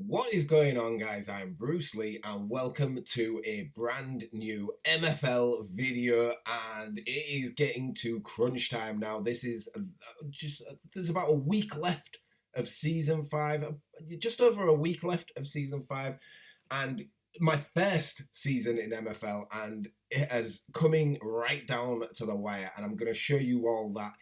What is going on, guys? I'm Bruce Lee, and welcome to a brand new MFL video. And it is getting to crunch time now. This is there's about a week left of season 5, just over a week left of season 5, and my first season in MFL, and it is coming right down to the wire. And I'm going to show you all that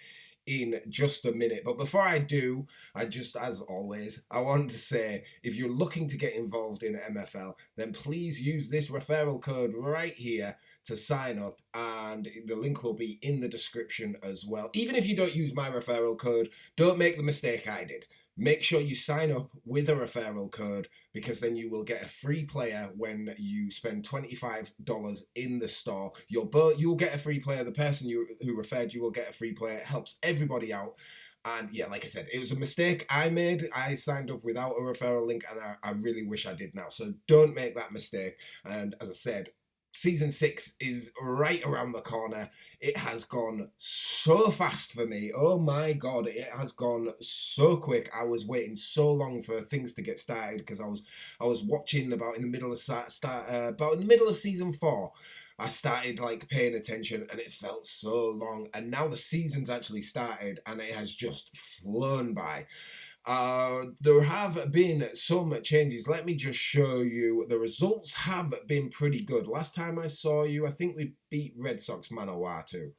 in just a minute. But before I do, as always, I want to say, if you're looking to get involved in MFL, then please use this referral code right here to sign up, and the link will be in the description as well. Even if you don't use my referral code, don't make the mistake I did. Make sure you sign up with a referral code, because then you will get a free player when you spend $25 in the store. You'll get a free player. The person who referred you will get a free player. It helps everybody out. And yeah, like I said, it was a mistake I made. I signed up without a referral link, and I really wish I did now. So don't make that mistake. And as I said, Season 6 is right around the corner. It has gone so fast for me. Oh my god, it has gone so quick. I was waiting so long for things to get started, because I was watching about in the middle of season 4. I started like paying attention, and it felt so long. And now the season's actually started, and it has just flown by. There have been some changes. Let me just show you. The results have been pretty good. Last time I saw you, I think we beat Red Sox Manawatu.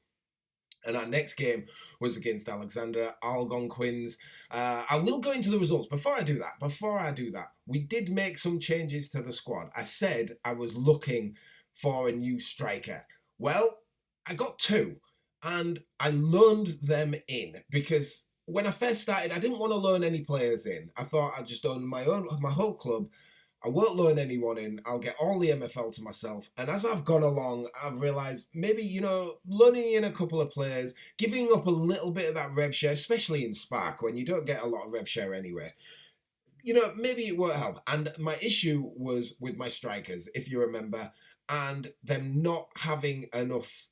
And our next game was against Alexander Algonquins. I will go into the results. Before I do that, we did make some changes to the squad. I said I was looking for a new striker. Well, I got 2, and I loaned them in, because when I first started, I didn't want to loan any players in. I thought I'd just own my whole club. I won't loan anyone in. I'll get all the MFL to myself. And as I've gone along, I've realised maybe, loaning in a couple of players, giving up a little bit of that rev share, especially in Spark, when you don't get a lot of rev share anyway. Maybe it won't help. And my issue was with my strikers, if you remember, and them not having enough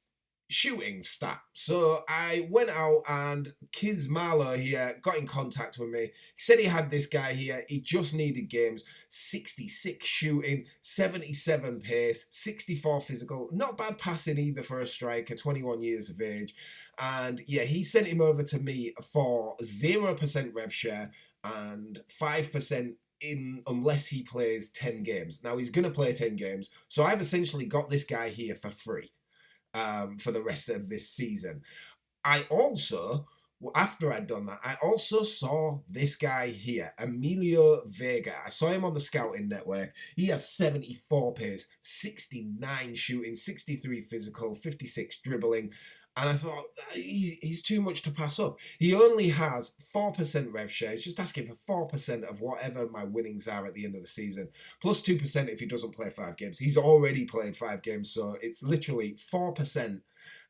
shooting stat. So I went out, and Kiz Marlowe here got in contact with me. He said he had this guy here. He just needed games. 66 shooting, 77 pace, 64 physical. Not bad passing either for a striker, 21 years of age. And yeah, he sent him over to me for 0% rev share and 5% unless he plays 10 games. Now he's going to play 10 games. So I've essentially got this guy here for free. For the rest of this season. After I'd done that, I also saw this guy here, Emilio Vega. I saw him on the scouting network. He has 74 pace, 69 shooting, 63 physical, 56 dribbling. And I thought, he's too much to pass up. He only has 4% rev share. He's just asking for 4% of whatever my winnings are at the end of the season. Plus 2% if he doesn't play 5 games. He's already played 5 games, so it's literally 4%.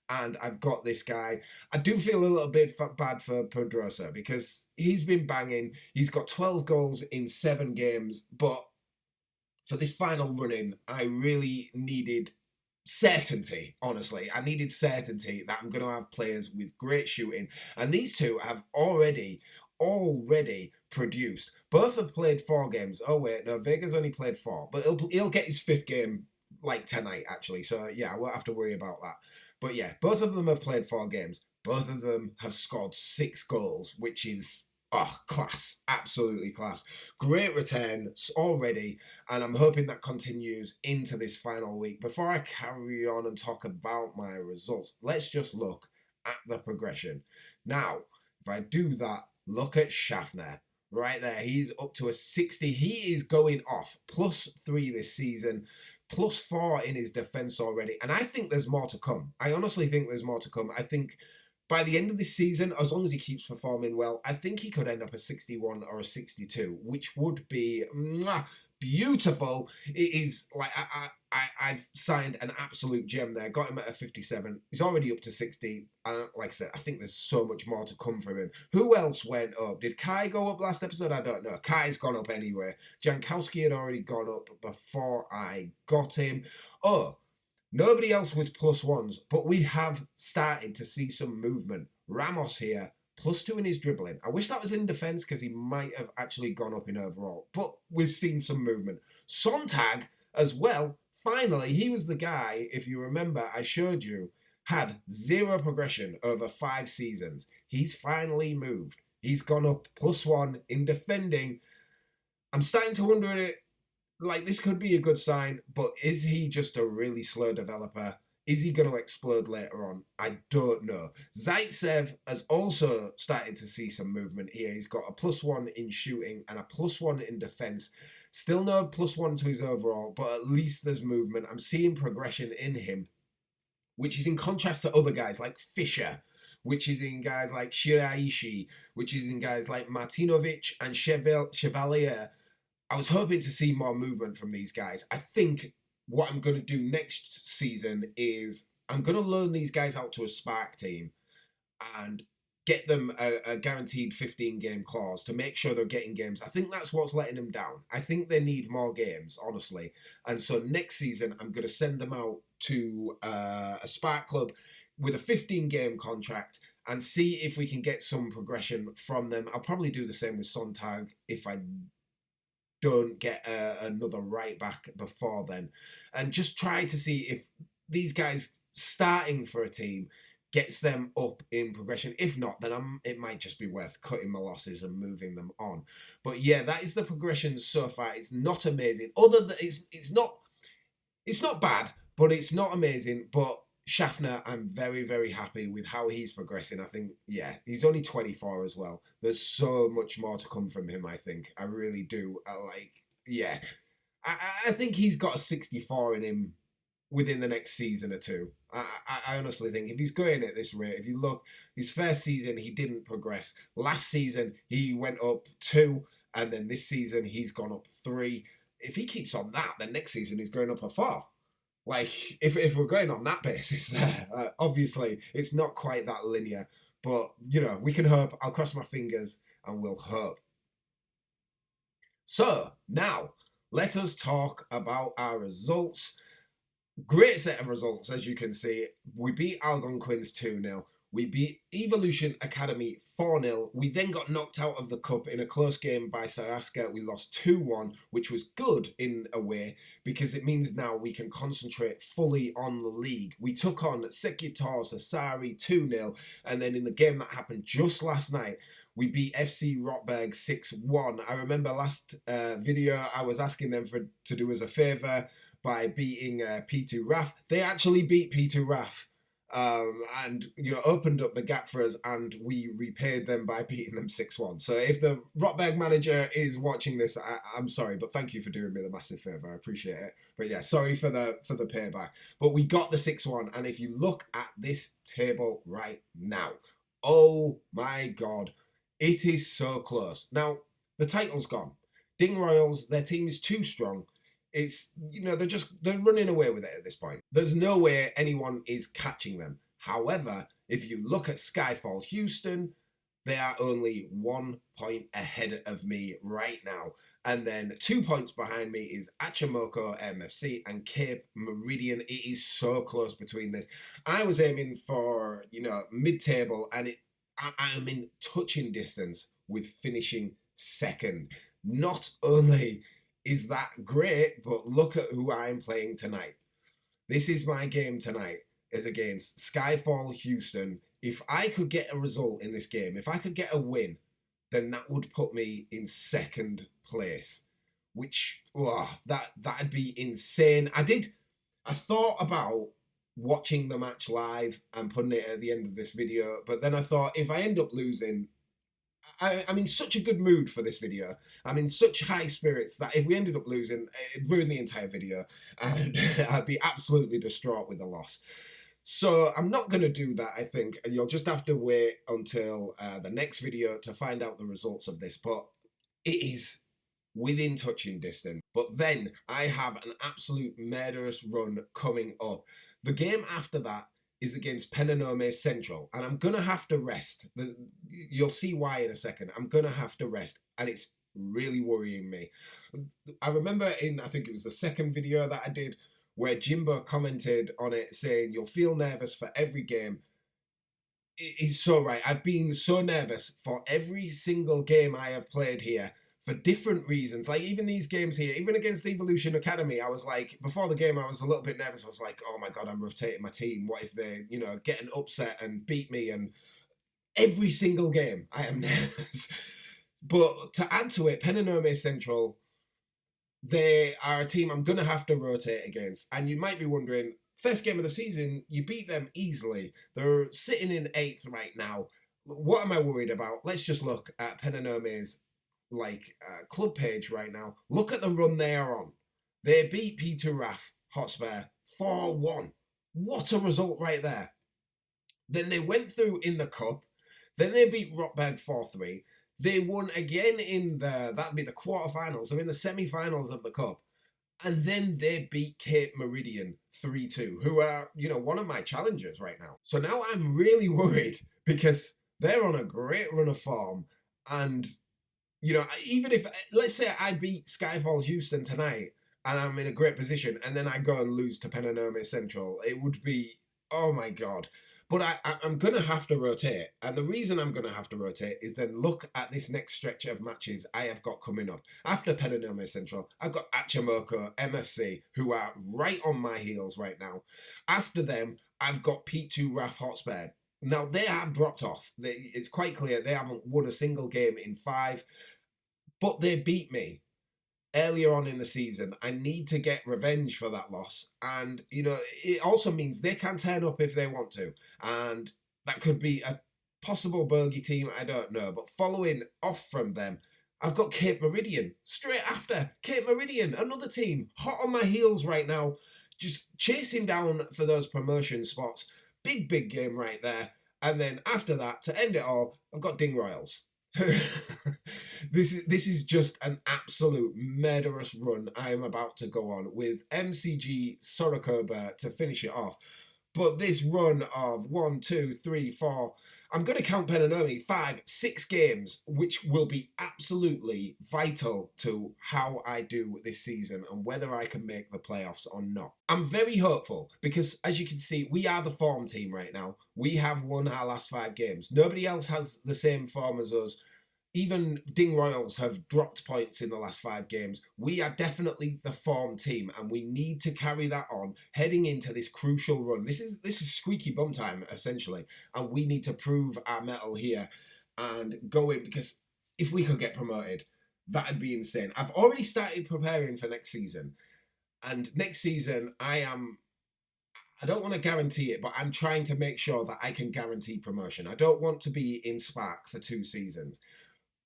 And I've got this guy. I do feel a little bit bad for Pedrosa, because he's been banging. He's got 12 goals in 7 games. But for this final run-in, I really needed certainty. Honestly, I needed certainty that I'm going to have players with great shooting, and these 2 have already produced. Both have played 4 games. Oh wait, no, Vega's only played 4, but he'll get his 5th game like tonight actually, so yeah, I won't have to worry about that. But yeah, both of them have played 4 games. Both of them have scored 6 goals, which is class. Absolutely class. Great return already, and I'm hoping that continues into this final week. Before I carry on and talk about my results, let's just look at the progression. Now, if I do that, look at Schaffner. Right there, he's up to a 60. He is going off. +3 this season. +4 in his defense already. And I think there's more to come. I honestly think there's more to come. I think by the end of this season, as long as he keeps performing well, I think he could end up a 61 or a 62, which would be beautiful. It is like I've signed an absolute gem there. Got him at a 57. He's already up to 60. And like I said, I think there's so much more to come from him. Who else went up? Did Kai go up last episode? I don't know. Kai's gone up anyway. Jankowski had already gone up before I got him. Oh, nobody else with +1s, but we have started to see some movement. Ramos here +2 in his dribbling. I wish that was in defence because he might have actually gone up in overall. But we've seen some movement. Sontag as well. Finally, he was the guy, if you remember, I showed you, had 0 progression over 5 seasons. He's finally moved. He's gone up +1 in defending. I'm starting to wonder, like, this could be a good sign, but is he just a really slow developer? Is he going to explode later on? I don't know. Zaitsev has also started to see some movement here. He's got a +1 in shooting and a +1 in defence. Still no +1 to his overall, but at least there's movement. I'm seeing progression in him, which is in contrast to other guys like Fisher, which is in guys like Shiraishi, which is in guys like Martinovic and Chevalier. I was hoping to see more movement from these guys. I think what I'm going to do next season is I'm going to loan these guys out to a Spark team and get them a guaranteed 15-game clause to make sure they're getting games. I think that's what's letting them down. I think they need more games, honestly. And so next season, I'm going to send them out to a Spark club with a 15-game contract and see if we can get some progression from them. I'll probably do the same with Sontag if I don't get another right back before then, and just try to see if these guys starting for a team gets them up in progression. If not, then it might just be worth cutting my losses and moving them on. But yeah, that is the progression so far. It's not amazing. Other than it's not bad, but it's not amazing. But Schaffner, I'm very, very happy with how he's progressing. I think, yeah, he's only 24 as well. There's so much more to come from him, I think. I really do. I think he's got a 64 in him within the next season or two. I honestly think if he's going at this rate, if you look, his first season, he didn't progress. Last season, he went up 2, and then this season, he's gone up 3. If he keeps on that, then next season, he's going up a 4. Like, if we're going on that basis there, obviously, it's not quite that linear. But, you know, we can hope. I'll cross my fingers and we'll hope. So, now, let us talk about our results. Great set of results, as you can see. We beat Algonquins 2-0. We beat Evolution Academy 4-0. We then got knocked out of the cup in a close game by Saraska. We lost 2-1, which was good in a way because it means now we can concentrate fully on the league. We took on Sekitor Sasari 2-0, and then in the game that happened just last night, we beat FC Rotberg 6-1. I remember last video I was asking them to do us a favour by beating P2 RAF. They actually beat P2 RAF. And opened up the gap for us, and we repaid them by beating them 6-1. So if the Rotberg manager is watching this, I'm sorry, but thank you for doing me the massive favour. I appreciate it. But yeah, sorry for the payback. But we got the 6-1, and if you look at this table right now, oh my god, it is so close. Now the title's gone. Ding Royals, their team is too strong. It's, they're running away with it at this point. There's no way anyone is catching them. However, if you look at Skyfall Houston, they are only 1 point ahead of me right now. And then 2 points behind me is Achimoko MFC and Cape Meridian. It is so close between this. I was aiming for, mid-table, and I'm in touching distance with finishing second. Not only is that great, but look at who I'm playing tonight. This is my game tonight, is against Skyfall Houston. If I could get a result in this game, if I could get a win, then that would put me in second place, which, that'd be insane. I thought about watching the match live and putting it at the end of this video, but then I thought if I end up losing, I'm in such a good mood for this video. I'm in such high spirits that if we ended up losing, it'd ruin the entire video and I'd be absolutely distraught with the loss. So I'm not going to do that, I think, and you'll just have to wait until the next video to find out the results of this. But it is within touching distance. But then I have an absolute murderous run coming up. The game after that is against Penanome Central, and I'm going to have to rest. You'll see why in a second. I'm going to have to rest, and it's really worrying me. I remember I think it was the second video that I did, where Jimbo commented on it saying, you'll feel nervous for every game. He's so right. I've been so nervous for every single game I have played here for different reasons. Like even these games here, even against Evolution Academy, I was like, before the game, I was a little bit nervous. I was like, oh my God, I'm rotating my team. What if they, get an upset and beat me? And every single game, I am nervous. But to add to it, Penonome Central, they are a team I'm going to have to rotate against. And you might be wondering, first game of the season, you beat them easily. They're sitting in 8th right now. What am I worried about? Let's just look at Penonome's club page right now. Look at the run they are on. They beat P2 RAF Hotspur 4-1. What a result right there. Then they went through in the cup. Then they beat Rockberg 4-3. They won again in that'd be the quarterfinals. They're in the semi-finals of the cup. And then they beat Cape Meridian 3-2, who are, one of my challengers right now. So now I'm really worried because they're on a great run of form. And, even if, let's say I beat Skyfall Houston tonight and I'm in a great position and then I go and lose to Penonome Central, it would be, oh my God. But I'm going to have to rotate. And the reason I'm going to have to rotate is then look at this next stretch of matches I have got coming up. After Penonome Central, I've got Achimoko, MFC, who are right on my heels right now. After them, I've got P2 RAF Hotspur. Now, they have dropped off. It's quite clear they haven't won a single game in 5. But they beat me earlier on in the season. I need to get revenge for that loss. And, it also means they can turn up if they want to. And that could be a possible bogey team, I don't know. But following off from them, I've got Cape Meridian straight after. Cape Meridian, another team, hot on my heels right now, just chasing down for those promotion spots. Big game right there. And then after that, to end it all, I've got Ding Royals. This is just an absolute murderous run I am about to go on with MCG Sorokoba to finish it off. But this run of 1, 2, 3, 4, I'm going to count Penonome 5, 6 games, which will be absolutely vital to how I do this season and whether I can make the playoffs or not. I'm very hopeful because, as you can see, we are the form team right now. We have won our last 5 games. Nobody else has the same form as us. Even Ding Royals have dropped points in the last 5 games. We are definitely the form team, and we need to carry that on heading into this crucial run. This is squeaky bum time, essentially, and we need to prove our mettle here and go in, because if we could get promoted, that'd be insane. I've already started preparing for next season, and next season I don't want to guarantee it, but I'm trying to make sure that I can guarantee promotion. I don't want to be in Spark for 2 seasons.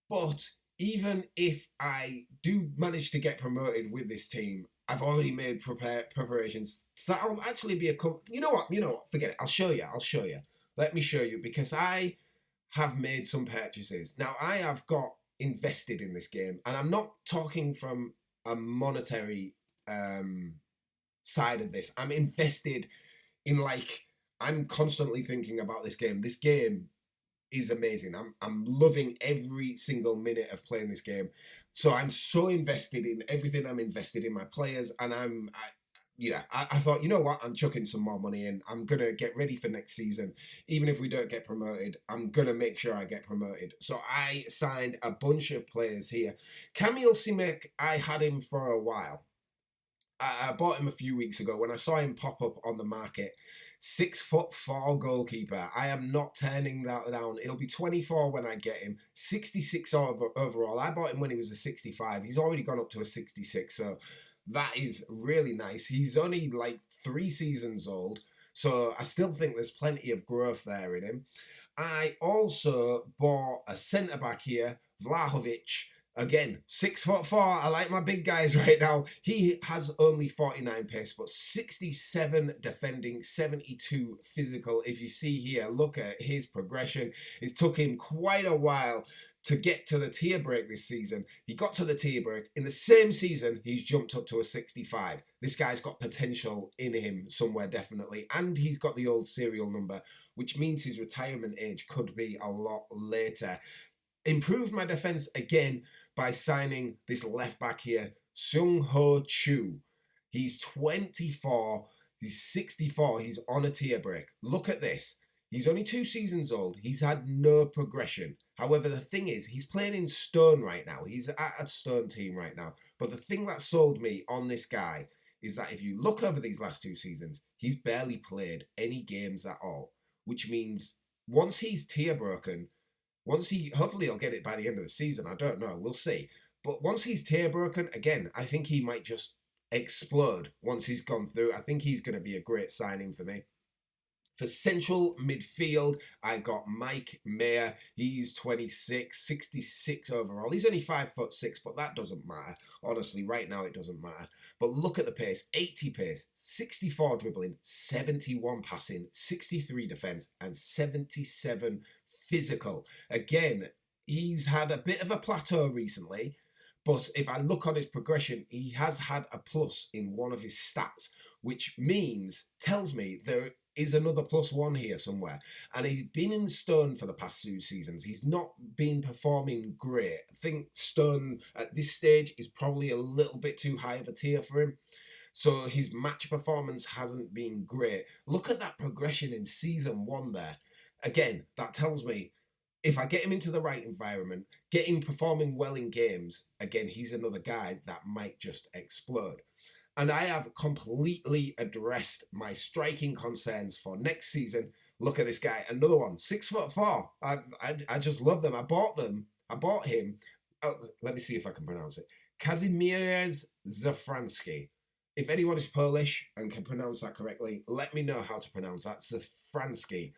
But even if I do manage to get promoted with this team, I've already made preparations. So that'll actually be you know what? Forget it. I'll show you. Let me show you, because I have made some purchases. Now, I have got invested in this game, and I'm not talking from a monetary side of this. I'm invested in, I'm constantly thinking about this game. This game is amazing. I'm loving every single minute of playing this game. So I'm so invested in everything. I'm invested in my players, and I thought, you know what, I'm chucking some more money in. I'm gonna get ready for next season. Even if we don't get promoted, I'm gonna make sure I get promoted. So I signed a bunch of players here. Kamil Simek, I had him for a while. I bought him a few weeks ago when I saw him pop up on the market. 6'4" goalkeeper. I am not turning that down. He'll be 24 when I get him. 66 overall. I bought him when he was a 65. He's already gone up to a 66. So that is really nice. He's only 3 seasons old. So I still think there's plenty of growth there in him. I also bought a centre back here, Vlahovic. Again, 6'4". I like my big guys right now. He has only 49 pace, but 67 defending, 72 physical. If you see here, look at his progression. It took him quite a while to get to the tier break this season. He got to the tier break. In the same season, he's jumped up to a 65. This guy's got potential in him somewhere, definitely. And he's got the old serial number, which means his retirement age could be a lot later. Improved my defense again by signing this left back here, Sung Ho Chu. He's 24, he's 64, he's on a tier break. Look at this. He's only 2 seasons old. He's had no progression. However, the thing is, he's playing in Stone right now. He's at a Stone team right now. But the thing that sold me on this guy is that if you look over these last 2 seasons, he's barely played any games at all, which means once he's tier broken, hopefully he'll get it by the end of the season. I don't know. We'll see. But once he's tier broken, again, I think he might just explode once he's gone through. I think he's going to be a great signing for me. For central midfield, I got Mike Mayer. He's 26, 66 overall. He's only 5'6", but that doesn't matter. Honestly, right now it doesn't matter. But look at the pace. 80 pace, 64 dribbling, 71 passing, 63 defense, and 77 physical. Again, he's had a bit of a plateau recently, but if I look on his progression, he has had a plus in one of his stats, which tells me there is another +1 here somewhere. And he's been in Stone for the past 2 seasons. He's not been performing great. I think Stone at this stage is probably a little bit too high of a tier for him. So his match performance hasn't been great. Look at that progression in season 1 there. Again, that tells me if I get him into the right environment, get him performing well in games, again, he's another guy that might just explode. And I have completely addressed my striking concerns for next season. Look at this guy, another one, 6'4". I just love them. I bought him. Oh, let me see if I can pronounce it. Kazimierz Zafranski. If anyone is Polish and can pronounce that correctly, let me know how to pronounce that. Zafranski.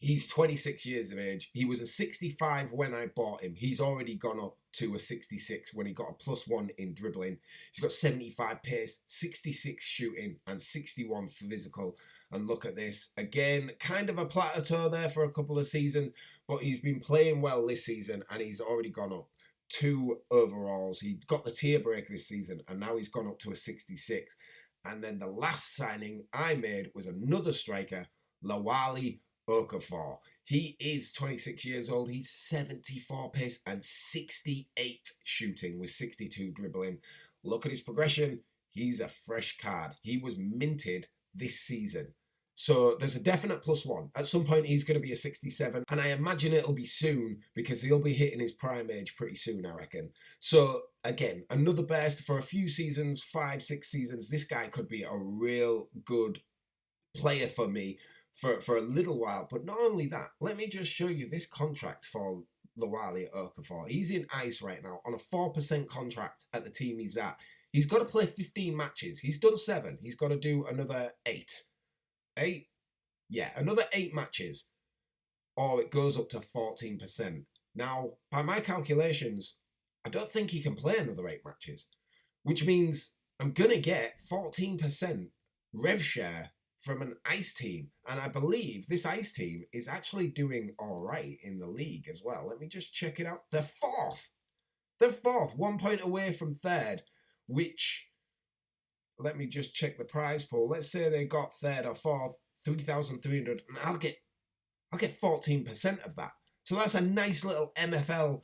He's 26 years of age. He was a 65 when I bought him. He's already gone up to a 66 when he got a +1 in dribbling. He's got 75 pace, 66 shooting, and 61 physical. And look at this. Again, kind of a plateau there for a couple of seasons, but he's been playing well this season, and he's already gone up 2 overalls. He got the tier break this season, and now he's gone up to a 66. And then the last signing I made was another striker, Lawali Okafor. He is 26 years old. He's 74 pace and 68 shooting with 62 dribbling. Look at his progression. He's a fresh card. He was minted this season. So there's a definite +1. At some point, he's going to be a 67. And I imagine it'll be soon because he'll be hitting his prime age pretty soon, I reckon. So again, another best for a few seasons, 5, 6 seasons. This guy could be a real good player for me for a little while. But not only that, let me just show you this contract for Lawali Okafor. He's in ICE right now on a 4% contract at the team he's at. He's got to play 15 matches. He's done 7. He's got to do another 8. 8? Yeah, another 8 matches. Or it goes up to 14%. Now, by my calculations, I don't think he can play another 8 matches. Which means I'm going to get 14% rev share from an ICE team. And I believe this ICE team is actually doing all right in the league as well. Let me just check it out. They're 4th. They're 4th, 1 point away from 3rd, which, let me just check the prize pool. Let's say they got 3rd or 4th, 3,300, and I'll get 14% of that. So that's a nice little MFL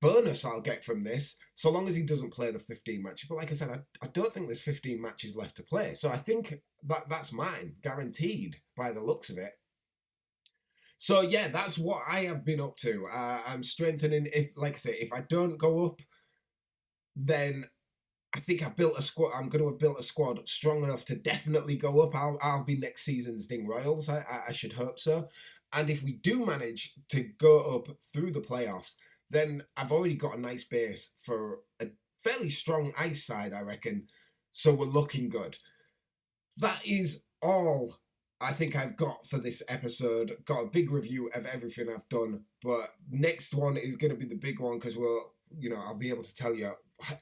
bonus I'll get from this, so long as he doesn't play the 15 matches. But like I said, I don't think there's 15 matches left to play. So I think that's mine, guaranteed, by the looks of it. So yeah, that's what I have been up to. I'm strengthening. Like I say, if I don't go up, then I think I've built a squad. I'm going to have built a squad strong enough to definitely go up. I'll be next season's Ding Royals. I should hope so. And if we do manage to go up through the playoffs, then I've already got a nice base for a fairly strong ICE side, I reckon. So we're looking good. That is all I think I've got for this episode. Got a big review of everything I've done, but next one is going to be the big one because I'll be able to tell you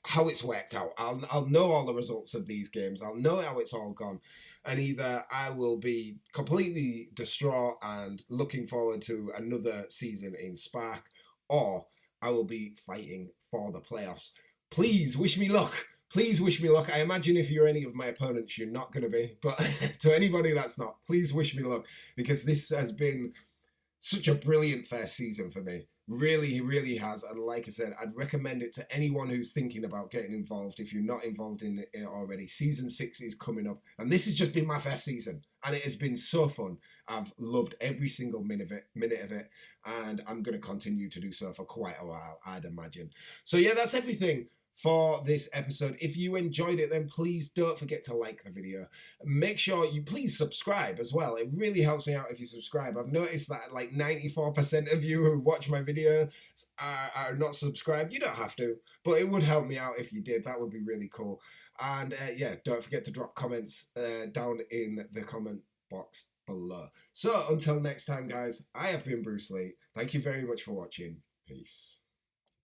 how it's worked out. I'll know all the results of these games. I'll know how it's all gone. And either I will be completely distraught and looking forward to another season in Spark, or I will be fighting for the playoffs. Please wish me luck. Please wish me luck. I imagine if you're any of my opponents, you're not going to be. But to anybody that's not, please wish me luck. Because this has been such a brilliant first season for me. Really, he really has. And like I said, I'd recommend it to anyone who's thinking about getting involved if you're not involved in it already. Season 6 is coming up, and this has just been my first season, and it has been so fun. I've loved every single minute of it, and I'm going to continue to do so for quite a while, I'd imagine. So yeah, that's everything for this episode. If you enjoyed it, then please don't forget to like the video. Make sure you please subscribe as well. It really helps me out if you subscribe. I've noticed that like 94% of you who watch my videos are not subscribed. You don't have to, but it would help me out if you did. That would be really cool. And yeah, don't forget to drop comments down in the comment box below. So until next time, guys, I have been Bruce Lee. Thank you very much for watching. Peace.